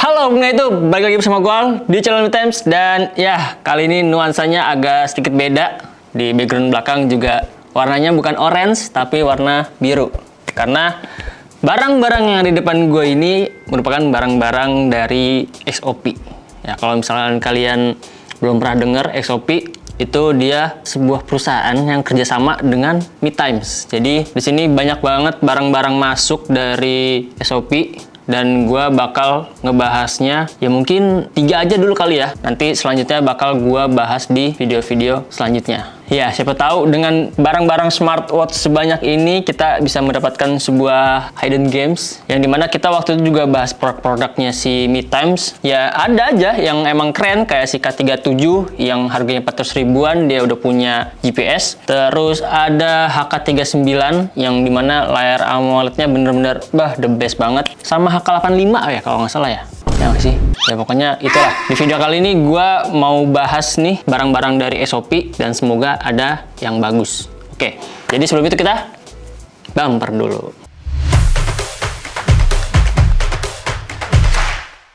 Halo pengguna itu, balik lagi bersama gue di channel Times. Dan ya, kali ini nuansanya agak sedikit beda. Di background belakang juga warnanya bukan orange, tapi warna biru. Karena barang-barang yang ada di depan gue ini merupakan barang-barang dari XOP. Ya, kalau misalkan kalian belum pernah dengar XOP, itu dia sebuah perusahaan yang kerjasama dengan Mi Times. Jadi di sini banyak banget barang-barang masuk dari XOP. Dan gue bakal ngebahasnya ya mungkin 3 aja dulu kali ya. Nanti selanjutnya bakal gue bahas di video-video selanjutnya. Ya, siapa tahu dengan barang-barang smartwatch sebanyak ini kita bisa mendapatkan sebuah hidden games yang dimana kita waktu itu juga bahas produk-produknya si Mi Times. Ya ada aja yang emang keren kayak si K37 yang harganya 400 ribuan, dia udah punya GPS. Terus ada HK39 yang dimana layar AMOLED-nya bener-bener the best banget. Sama HK85 ya kalau nggak salah ya. Ya nggak sih? Ya pokoknya itulah. Di video kali ini gue mau bahas nih barang-barang dari XOP dan semoga ada yang bagus. Oke, jadi sebelum itu kita bumper dulu.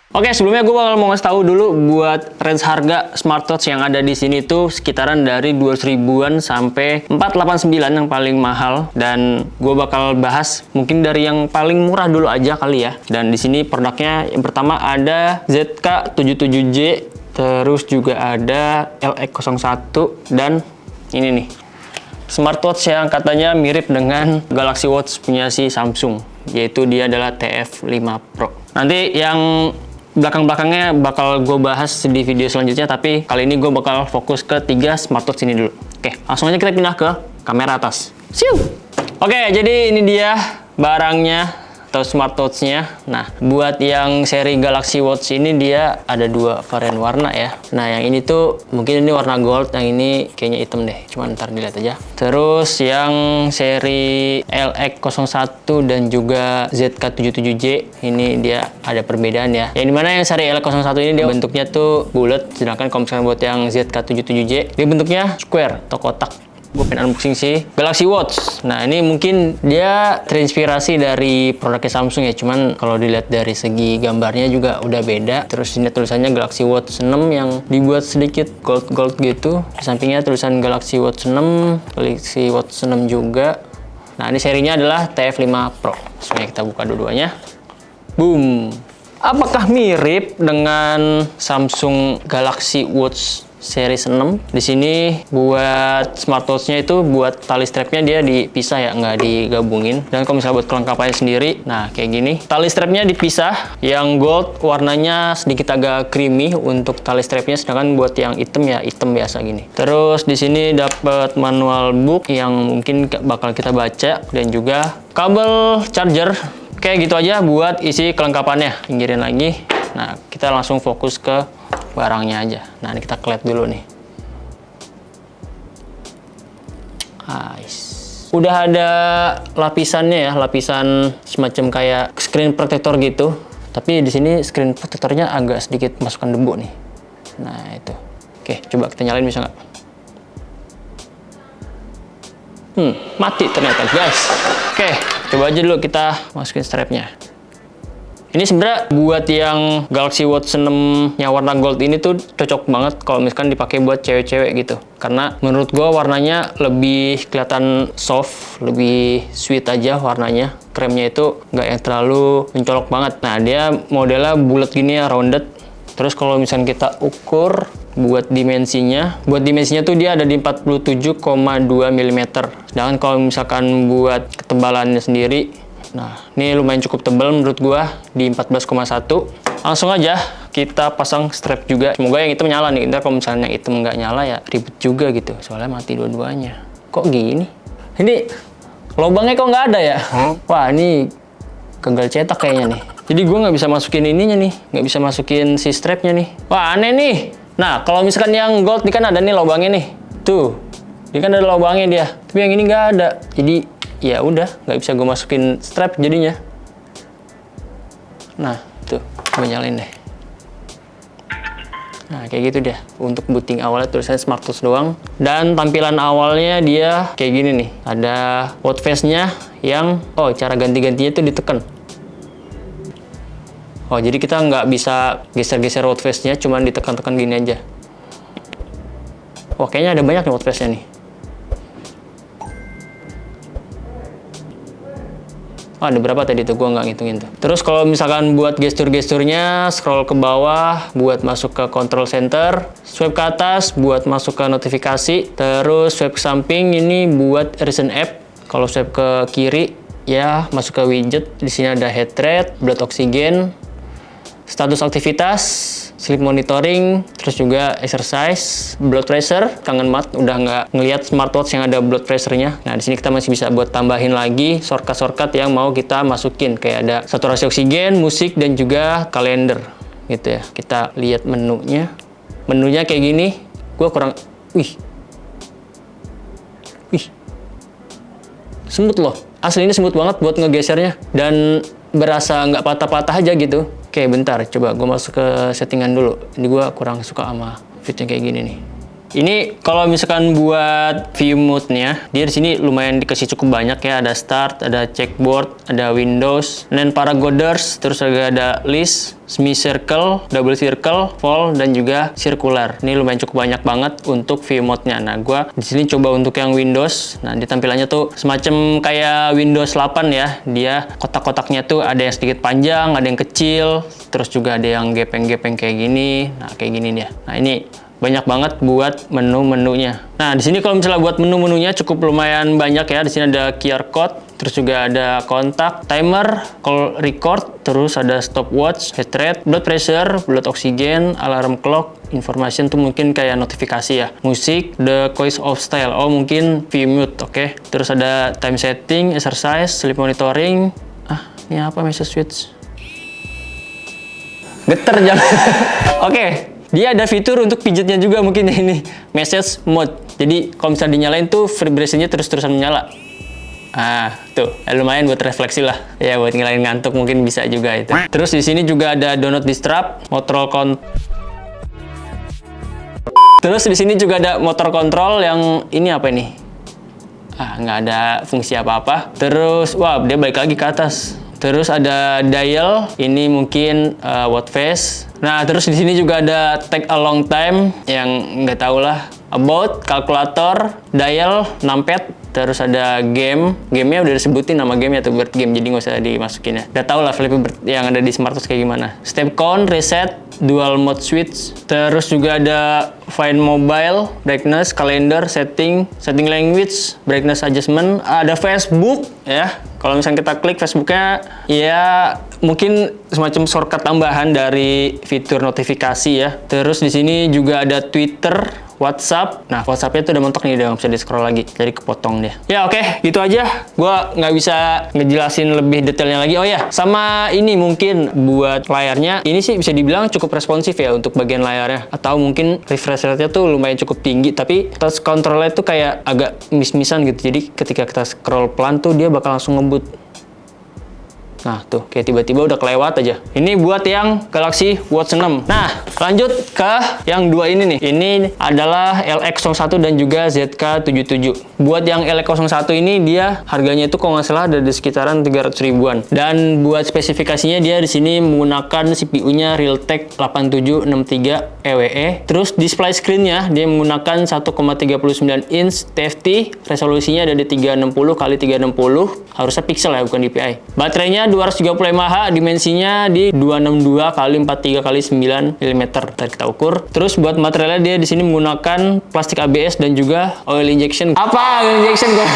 Oke, sebelumnya gue bakal mau ngasih tahu dulu buat range harga smartwatch yang ada di sini tuh sekitaran dari 200 ribuan sampai 489 yang paling mahal, dan gue bakal bahas mungkin dari yang paling murah dulu aja kali ya. Dan di sini produknya yang pertama ada ZK77J, terus juga ada LX01 dan ini nih smartwatch yang katanya mirip dengan Galaxy Watch punya si Samsung, yaitu dia adalah TF5 Pro. Nanti yang belakang-belakangnya bakal gue bahas di video selanjutnya, tapi kali ini gue bakal fokus ke 3 smartwatch ini dulu. Oke, langsung aja kita pindah ke kamera atas. Siu! Oke, jadi ini dia barangnya atau smartwatch-nya. Nah, buat yang seri Galaxy Watch ini dia ada 2 varian warna ya. Nah, yang ini tuh mungkin ini warna gold, yang ini kayaknya hitam deh. Cuma ntar dilihat aja. Terus yang seri LX01 dan juga ZK77J ini dia ada perbedaan ya. Yang dimana yang seri LX01 ini dia bentuknya tuh bulat, sedangkan kalau misalkan buat yang ZK77J dia bentuknya square atau kotak. Gue pengen unboxing sih Galaxy Watch. Nah, ini mungkin dia terinspirasi dari produknya Samsung ya, cuman kalau dilihat dari segi gambarnya juga udah beda. Terus ini tulisannya Galaxy Watch 6 yang dibuat sedikit gold gitu. Di sampingnya tulisan Galaxy Watch 6, Galaxy Watch 6 juga. Nah, ini serinya adalah TF5 Pro. Sebenarnya kita buka dua-duanya. Boom. Apakah mirip dengan Samsung Galaxy Watch Series 6. Di sini buat smartwatch-nya itu buat tali strapnya dia dipisah ya, nggak digabungin. Dan kalau misalnya buat kelengkapannya sendiri, nah kayak gini. Tali strapnya dipisah. Yang gold warnanya sedikit agak creamy untuk tali strapnya, sedangkan buat yang hitam ya hitam biasa gini. Terus di sini dapat manual book yang mungkin bakal kita baca dan juga kabel charger. Kayak gitu aja buat isi kelengkapannya. Pinggirin lagi. Nah, kita langsung fokus ke barangnya aja. Nah, ini kita kelihatan dulu nih. Udah ada lapisannya ya, lapisan semacam kayak screen protector gitu. Tapi di sini screen protectornya agak sedikit masukkan debu nih. Nah, itu. Oke, coba kita nyalain bisa nggak? Mati ternyata, guys. Oke, coba aja dulu kita masukin strapnya. Ini sebenarnya buat yang Galaxy Watch 6 yang warna gold ini tuh cocok banget kalau misalkan dipakai buat cewek-cewek gitu. Karena menurut gua warnanya lebih kelihatan soft, lebih sweet aja warnanya. Kremnya itu nggak yang terlalu mencolok banget. Nah, dia modelnya bulat gini ya, rounded. Terus kalau misalkan kita ukur buat dimensinya tuh dia ada di 47,2 mm. Sedangkan kalau misalkan buat ketebalannya sendiri, nah, ini lumayan cukup tebal menurut gua di 14,1. Langsung aja kita pasang strap juga. Semoga yang hitam nyala nih. Ntar kalau misalnya yang hitam nggak nyala ya ribet juga gitu. Soalnya mati dua-duanya. Kok gini? Ini lubangnya kok nggak ada ya? Wah, ini gagal cetak kayaknya nih. Jadi gua nggak bisa masukin ininya nih. Nggak bisa masukin si strapnya nih. Wah, aneh nih. Nah, kalau misalkan yang gold ini kan ada nih lubangnya nih. Tuh. Ini kan ada lubangnya dia. Tapi yang ini nggak ada. Jadi ya udah, nggak bisa gue masukin strap jadinya. Nah, tuh, gue nyalain deh. Nah, kayak gitu deh. Untuk booting awalnya tulisannya smartwatch doang. Dan tampilan awalnya dia kayak gini nih. Ada watch face-nya yang, cara ganti-gantinya tuh ditekan. Oh, jadi kita nggak bisa geser-geser watch face-nya, cuman ditekan-tekan gini aja. Wah, kayaknya ada banyak nih watch face-nya nih. Oh, ada berapa tadi tuh? Gua nggak ngitungin tuh. Terus kalau misalkan buat gestur-gesturnya, scroll ke bawah buat masuk ke control center, swipe ke atas buat masuk ke notifikasi, terus swipe ke samping ini buat recent app. Kalau swipe ke kiri ya masuk ke widget. Di sini ada heart rate, blood oxygen, status aktivitas, sleep monitoring, terus juga exercise, blood pressure. Kangen banget udah nggak ngelihat smartwatch yang ada blood pressure-nya. Nah, di sini kita masih bisa buat tambahin lagi shortcut-shortcut yang mau kita masukin, kayak ada saturasi oksigen, musik, dan juga kalender gitu ya. Kita lihat menunya. Menunya kayak gini. Gua kurang wih. Smooth loh. Asli ini smooth banget buat ngegesernya dan berasa nggak patah-patah aja gitu. Oke, bentar, coba gue masuk ke settingan dulu. Ini gue kurang suka sama fitnya kayak gini nih. Ini kalau misalkan buat view mode-nya, dia di sini lumayan dikasih cukup banyak ya. Ada start, ada checkboard, ada Windows, dan paragoders, terus juga ada list, semi circle, double circle, fold, dan juga circular. Ini lumayan cukup banyak banget untuk view mode-nya. Nah, gue di sini coba untuk yang Windows. Nah, di tampilannya tuh semacam kayak Windows 8 ya. Dia kotak-kotaknya tuh ada yang sedikit panjang, ada yang kecil, terus juga ada yang gepeng-gepeng kayak gini. Nah, kayak gini dia. Nah, ini banyak banget buat menu-menunya. Nah, di sini kalau misalnya buat menu-menunya cukup lumayan banyak ya. Di sini ada QR code, terus juga ada kontak, timer, call record, terus ada stopwatch, heart rate, blood pressure, blood oxygen, alarm clock, information tuh mungkin kayak notifikasi ya. Musik, the choice of style. Oh, mungkin view mode, oke. Terus ada time setting, exercise, sleep monitoring. Ah, ini apa message switch? Geter jangan. Oke. Dia ada fitur untuk pijatnya juga mungkin ini, message mode. Jadi kalau misalnya dinyalain tuh vibration-nya terus-terusan menyala. Ah, tuh, lumayan buat refleksi lah. Ya, buat ngilangin ngantuk mungkin bisa juga itu. Terus di sini juga ada do not disturb, motor Terus di sini juga ada motor control yang ini apa ini? Ah, nggak ada fungsi apa-apa. Terus, wah, dia balik lagi ke atas. Terus ada dial, ini mungkin watch face. Nah, terus di sini juga ada take a long time yang nggak tahu lah. About, kalkulator, dial, numpad. Terus ada game. Gamenya udah disebutin nama gamenya tuh, Bird Game, jadi nggak usah dimasukin ya. Udah tau lah Flappy Bird yang ada di smartwatch kayak gimana. Step count, reset, dual mode switch. Terus juga ada find mobile, brightness, calendar, setting language, brightness adjustment. Ada Facebook ya. Kalau misalnya kita klik Facebooknya, ya mungkin semacam shortcut tambahan dari fitur notifikasi ya. Terus di sini juga ada Twitter, WhatsApp. Nah, WhatsApp-nya tuh udah mentok nih, udah nggak bisa di-scroll lagi. Jadi kepotong dia. Ya oke, gitu aja. Gua nggak bisa ngejelasin lebih detailnya lagi. Oh ya, sama ini mungkin buat layarnya. Ini sih bisa dibilang cukup responsif ya untuk bagian layarnya. Atau mungkin refresh rate-nya tuh lumayan cukup tinggi. Tapi touch control-nya tuh kayak agak miss-missan gitu. Jadi ketika kita scroll pelan tuh dia bakal langsung ngebut. Nah, tuh kayak tiba-tiba udah kelewat aja. Ini buat yang Galaxy Watch 6. Nah, lanjut ke yang dua ini nih. Ini adalah LX01 dan juga ZK77. Buat yang LX01 ini dia harganya itu kalau nggak salah ada di sekitaran 300 ribuan. Dan buat spesifikasinya dia di sini menggunakan CPU-nya Realtek 8763 EWE. Terus display screen-nya dia menggunakan 1,39 inch TFT. Resolusinya ada di 360 x 360. Harusnya pixel ya, bukan DPI. Baterainya 235 mAh, dimensinya di 262 x 43 x 9 mm. Ntar kita ukur. Terus buat materialnya dia di sini menggunakan plastik ABS dan juga oil injection. Apa oil injection gue?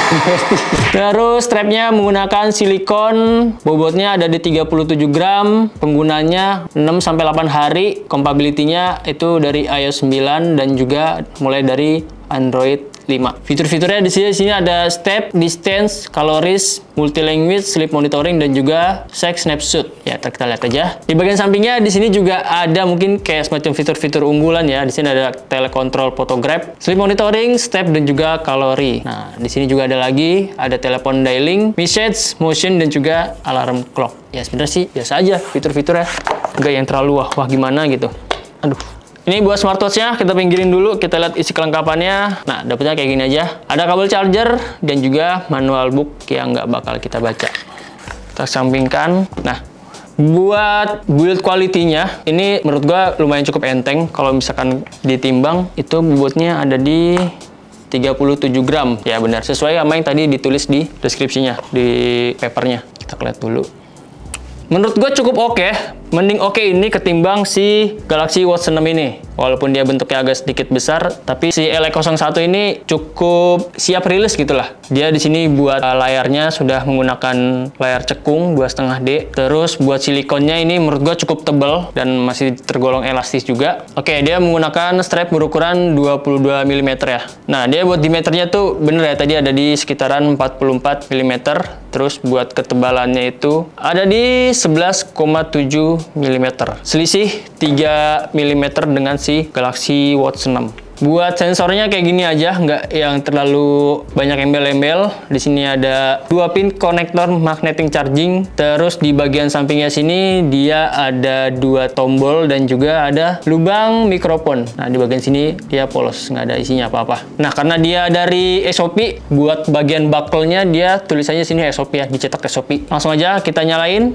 Terus strapnya menggunakan silikon. Bobotnya ada di 37 gram. Penggunanya 6-8 hari. Compatibility-nya itu dari iOS 9 dan juga mulai dari Android 5. Fitur-fiturnya di sini ada step, distance, calories, multi-language, sleep monitoring, dan juga sex snapshot. Ya, kita lihat aja. Di bagian sampingnya di sini juga ada mungkin kayak semacam fitur-fitur unggulan ya. Di sini ada telecontrol photograph, sleep monitoring, step, dan juga kalori. Nah, di sini juga ada lagi, ada telepon dialing, message, motion, dan juga alarm clock. Ya, sebenarnya sih biasa aja fitur-fiturnya. Enggak yang terlalu wah gimana gitu. Aduh. Ini buat smartwatch-nya, kita pinggirin dulu, kita lihat isi kelengkapannya. Nah, dapetnya kayak gini aja. Ada kabel charger dan juga manual book yang nggak bakal kita baca. Kita sampingkan. Nah, Buat build quality-nya, ini menurut gua lumayan cukup enteng. Kalau misalkan ditimbang, itu bobotnya ada di 37 gram. Ya benar, sesuai sama yang tadi ditulis di deskripsinya, di papernya. Kita lihat dulu. Menurut gue cukup oke. Mending oke ini ketimbang si Galaxy Watch 6 ini. Walaupun dia bentuknya agak sedikit besar, tapi si LE01 ini cukup siap rilis gitulah. Dia di sini buat layarnya sudah menggunakan layar cekung 2,5D. Terus buat silikonnya ini menurut gue cukup tebal dan masih tergolong elastis juga. Oke, dia menggunakan strap berukuran 22 mm ya. Nah, dia buat diameternya tuh bener ya, tadi ada di sekitaran 44 mm. Terus buat ketebalannya itu ada di 11,7 mm. Selisih 3 mm dengan si Galaxy Watch 6. Buat sensornya kayak gini aja, nggak yang terlalu banyak embel-embel. Di sini ada 2 pin konektor magnetic charging. Terus di bagian sampingnya sini dia ada 2 tombol dan juga ada lubang mikrofon. Nah, di bagian sini dia polos, nggak ada isinya apa-apa. Nah, karena dia dari SOP, buat bagian buckle-nya dia tulisannya sini SOP ya, dicetak SOP. Langsung aja kita nyalain.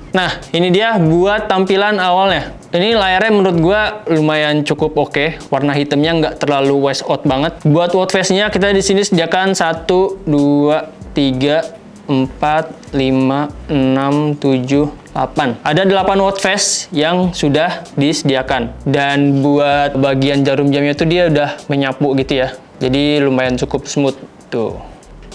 Nah, ini dia buat tampilan awalnya. Ini layarnya menurut gua lumayan cukup oke. Warna hitamnya nggak terlalu wash out banget. Buat watch face-nya kita di sini sediakan 1, 2, 3, 4, 5, 6, 7, 8. Ada 8 watch face yang sudah disediakan. Dan buat bagian jarum jamnya tuh dia udah menyapu gitu ya. Jadi lumayan cukup smooth tuh.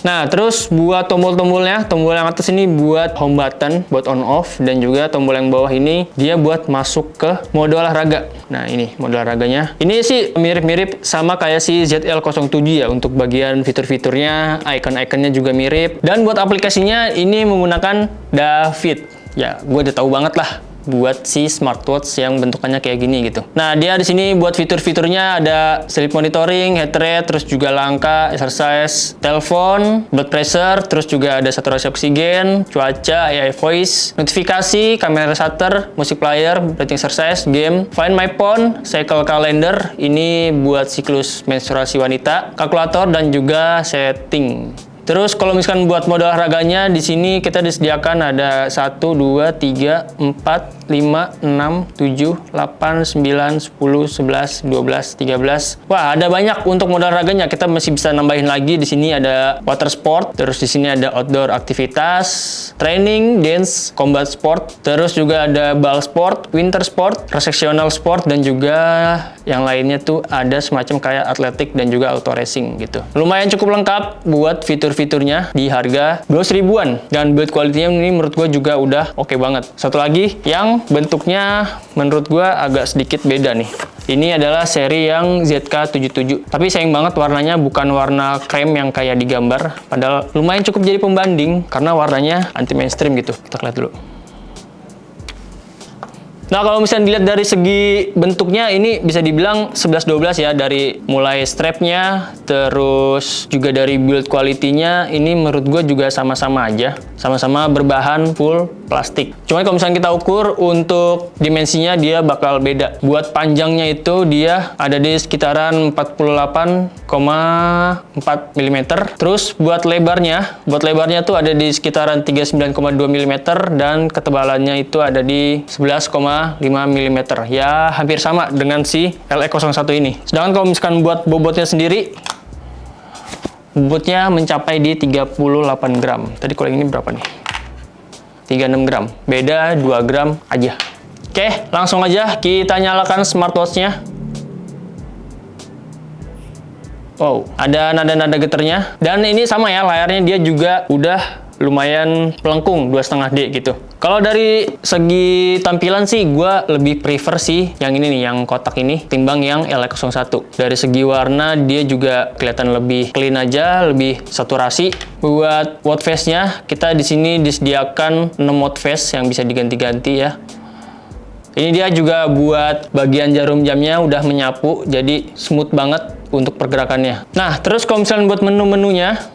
Nah, terus buat tombol-tombolnya, tombol yang atas ini buat home button, buat on off, dan juga tombol yang bawah ini dia buat masuk ke mode olahraga. Nah, ini mode olahraganya. Ini sih mirip-mirip sama kayak si ZL07 ya, untuk bagian fitur-fiturnya, icon-iconnya juga mirip. Dan buat aplikasinya ini menggunakan David. Ya, gue udah tahu banget lah buat si smartwatch yang bentukannya kayak gini gitu. Nah, dia di sini buat fitur-fiturnya ada sleep monitoring, heart rate, terus juga langkah, exercise, telepon, blood pressure, terus juga ada saturasi oksigen, cuaca, AI voice, notifikasi, kamera shutter, music player, breathing exercise, game, find my phone, cycle calendar, ini buat siklus menstruasi wanita, kalkulator dan juga setting. Terus kalau misalkan buat mode olahraganya di sini kita disediakan ada 1, 2, 3, 4, 5, 6, 7, 8, 9, 10, 11, 12, 13. Wah, ada banyak untuk mode olahraganya. Kita masih bisa nambahin lagi. Di sini ada water sport, terus di sini ada outdoor aktivitas, training, dance, combat sport, terus juga ada ball sport, winter sport, recreational sport, dan juga yang lainnya tuh ada semacam kayak atletik dan juga auto racing gitu. Lumayan cukup lengkap buat fiturnya di harga 12 ribuan, dan build quality-nya ini menurut gue juga udah oke banget. Satu lagi yang bentuknya menurut gue agak sedikit beda nih. Ini adalah seri yang ZK77. Tapi sayang banget warnanya bukan warna krem yang kayak di gambar. Padahal lumayan cukup jadi pembanding karena warnanya anti mainstream gitu. Kita lihat dulu. Nah, kalau misalnya dilihat dari segi bentuknya, ini bisa dibilang 11-12 ya, dari mulai strapnya, terus juga dari build quality-nya, ini menurut gue juga sama-sama aja. Sama-sama berbahan full plastik. Cuma kalau misalnya kita ukur untuk dimensinya, dia bakal beda. Buat panjangnya itu dia ada di sekitaran 48,4 mm. Terus buat lebarnya tuh ada di sekitaran 39,2 mm, dan ketebalannya itu ada di 11,5 mm. Ya, hampir sama dengan si LE01 ini. Sedangkan kalau misalkan buat bobotnya sendiri, bobotnya mencapai di 38 gram. Tadi kalau yang ini berapa nih? 36 gram. Beda 2 gram aja. Oke, langsung aja kita nyalakan smartwatch-nya. Wow, ada nada-nada getarnya. Dan ini sama ya, layarnya dia juga udah lumayan pelengkung 2,5D gitu. Kalau dari segi tampilan sih gue lebih prefer sih yang ini nih, yang kotak ini, timbang yang LE01. Dari segi warna dia juga kelihatan lebih clean aja, lebih saturasi. Buat watch face-nya kita di sini disediakan 6 watch face yang bisa diganti-ganti ya. Ini dia juga buat bagian jarum jamnya udah menyapu, jadi smooth banget untuk pergerakannya. Nah, terus kalau misalnya buat menu-menunya,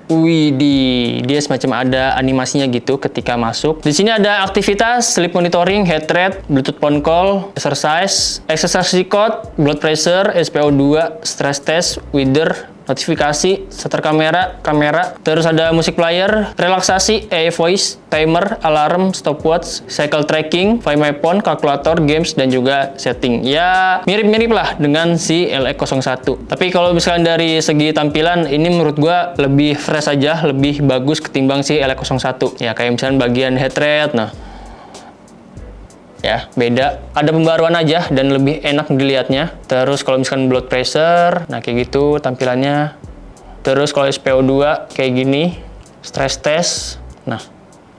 widih, dia semacam ada animasinya gitu ketika masuk. Di sini ada aktivitas, sleep monitoring, heart rate, Bluetooth phone call, exercise record, blood pressure, SpO2, stress test, weather, notifikasi, shutter kamera, terus ada musik player, relaksasi, AI voice, timer, alarm, stopwatch, cycle tracking, find my phone, kalkulator, games, dan juga setting. Ya mirip-mirip lah dengan si LX01. Tapi kalau misalnya dari segi tampilan, ini menurut gua lebih fresh aja, lebih bagus ketimbang si LX01. Ya kayak misalnya bagian head rate, nah ya beda, ada pembaruan aja dan lebih enak dilihatnya. Terus kalau misalkan blood pressure, nah kayak gitu tampilannya. Terus kalau SPO2 kayak gini, stress test, nah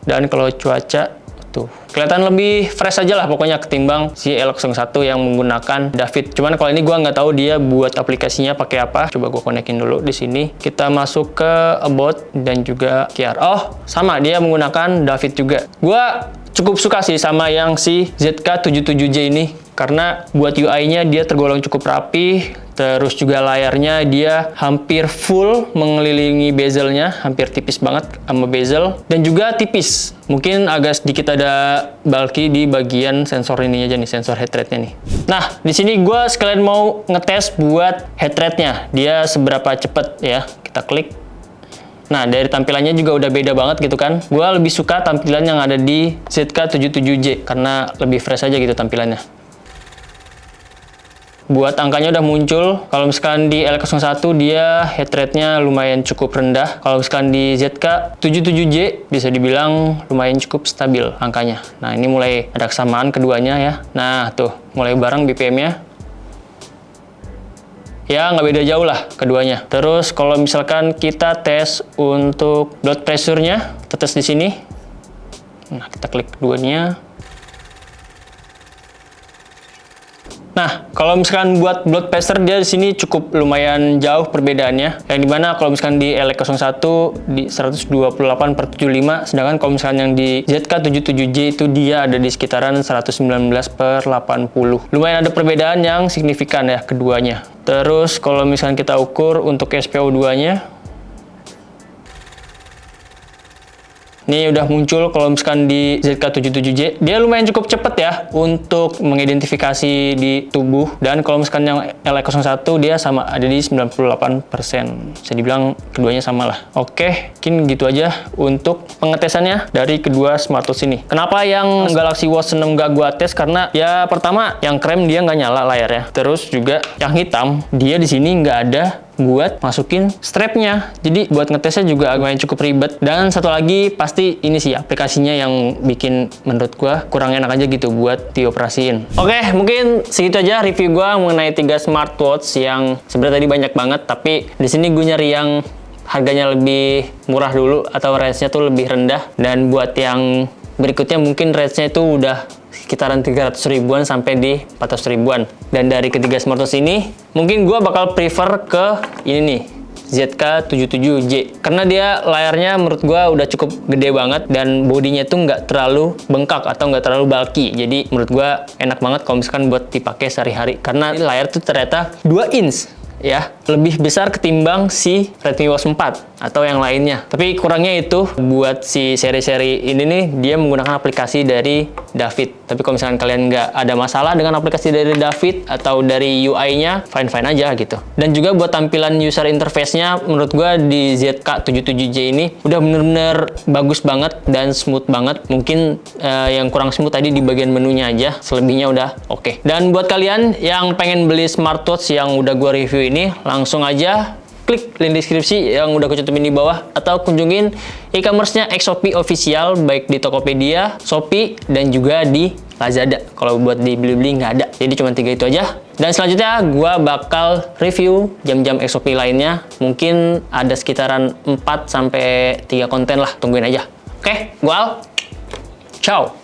dan kalau cuaca tuh kelihatan lebih fresh aja lah pokoknya ketimbang si LX01 yang menggunakan David. Cuman kalau ini gua nggak tahu dia buat aplikasinya pakai apa. Coba gua konekin dulu di sini. Kita masuk ke about dan juga QR. Oh sama, dia menggunakan David juga. Gua cukup suka sih sama yang si ZK77J ini, karena buat UI-nya dia tergolong cukup rapi, terus juga layarnya dia hampir full mengelilingi bezelnya, hampir tipis banget sama bezel, dan juga tipis. Mungkin agak sedikit ada bulky di bagian sensor ini aja nih, sensor head rate-nya nih. Nah, di sini gue sekalian mau ngetes buat head rate-nya, dia seberapa cepet ya. Kita klik. Nah, dari tampilannya juga udah beda banget gitu kan. Gua lebih suka tampilan yang ada di ZK77J karena lebih fresh aja gitu tampilannya. Buat angkanya udah muncul. Kalau misalkan di LX01 dia head rate-nya lumayan cukup rendah. Kalau misalkan di ZK77J bisa dibilang lumayan cukup stabil angkanya. Nah, ini mulai ada kesamaan keduanya ya. Nah, tuh mulai bareng BPM-nya. Ya nggak beda jauh lah keduanya. Terus kalau misalkan kita tes untuk blood pressure-nya, kita tes di sini. Nah, kita klik keduanya. Nah, kalau misalkan buat blood pressure dia di sini cukup lumayan jauh perbedaannya. Yang dimana kalau misalkan di LX01 di 128/75, sedangkan kalau misalkan yang di ZK77J itu dia ada di sekitaran 119/80. Lumayan ada perbedaan yang signifikan ya keduanya. Terus kalau misalkan kita ukur untuk SPO2-nya, ini udah muncul kalau misalkan di ZK77J. Dia lumayan cukup cepet ya untuk mengidentifikasi di tubuh. Dan kalau misalkan yang LX01 dia sama ada di 98%. Bisa dibilang keduanya sama lah. Oke, mungkin gitu aja untuk pengetesannya dari kedua smartwatch ini. Kenapa yang Galaxy Watch 6 gak gua tes? Karena ya pertama yang krem dia nggak nyala layarnya. Terus juga yang hitam dia di sini nggak ada buat masukin strapnya, jadi buat ngetesnya juga lumayan cukup ribet. Dan satu lagi pasti ini sih aplikasinya yang bikin menurut gua kurang enak aja gitu buat dioperasiin. Oke, mungkin segitu aja review gua mengenai 3 smartwatch yang sebenarnya tadi banyak banget, tapi di sini gue nyari yang harganya lebih murah dulu atau range-nya tuh lebih rendah. Dan buat yang berikutnya mungkin range-nya itu udah sekitaran 300 ribuan sampai di 400 ribuan. Dan dari ketiga smartwatch ini mungkin gue bakal prefer ke ini nih, ZK77J, karena dia layarnya menurut gue udah cukup gede banget dan bodinya tuh nggak terlalu bengkak atau nggak terlalu bulky. Jadi menurut gue enak banget kalau misalkan buat dipakai sehari-hari, karena layar tuh ternyata 2 inch ya, lebih besar ketimbang si Redmi Watch 4 atau yang lainnya. Tapi kurangnya itu buat si seri-seri ini nih, dia menggunakan aplikasi dari David. Tapi kalau misalkan kalian nggak ada masalah dengan aplikasi dari David atau dari UI-nya, fine-fine aja gitu. Dan juga buat tampilan user interface-nya, menurut gua di ZK77J ini udah bener-bener bagus banget dan smooth banget. Mungkin yang kurang smooth tadi di bagian menunya aja, selebihnya udah oke. Dan buat kalian yang pengen beli smartwatch yang udah gua review ini, langsung aja klik link deskripsi yang udah aku cantumin di bawah, atau kunjungin e-commerce-nya Xshopee official, baik di Tokopedia, Shopee, dan juga di Lazada. Kalau buat di beli-beli nggak ada. Jadi cuma 3 itu aja. Dan selanjutnya gua bakal review jam-jam Xshopee lainnya. Mungkin ada sekitaran 4 sampai 3 konten lah. Tungguin aja. Oke, gua Al. Ciao.